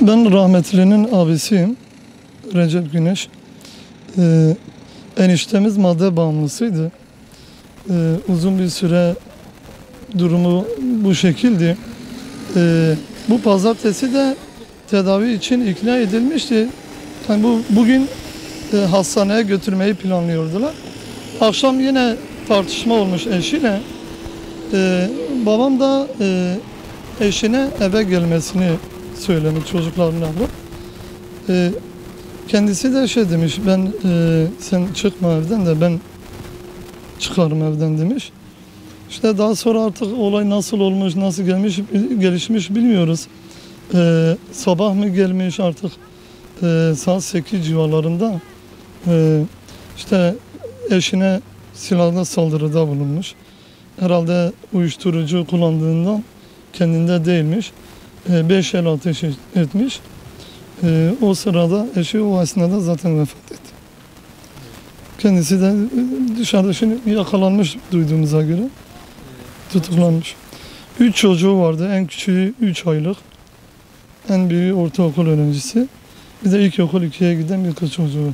Ben rahmetlinin abisiyim. Recep Güneş. Eniştemiz madde bağımlısıydı. Uzun bir süre durumu bu şekildi. Bu pazartesi de tedavi için ikna edilmişti. Yani bugün hastaneye götürmeyi planlıyordular. Akşam yine tartışma olmuş eşiyle. Babam da eşine eve gelmesini söylemiş çocuklarını alıp. Kendisi de şey demiş, ben sen çıkma evden de ben çıkarım evden demiş. İşte daha sonra artık olay nasıl olmuş, nasıl gelişmiş bilmiyoruz. Sabah mı gelmiş artık saat 8 civarlarında işte eşine silahla saldırıda bulunmuş. Herhalde uyuşturucu kullandığından kendinde değilmiş. 5 el ateş etmiş. O sırada eşi o esnada zaten vefat etti. Kendisi de dışarıda şimdi yakalanmış duyduğumuza göre. Tutuklanmış. 3 çocuğu vardı. En küçüğü 3 aylık. En büyüğü ortaokul öğrencisi. Bir de ilkokul 2'ye giden bir kız çocuğu.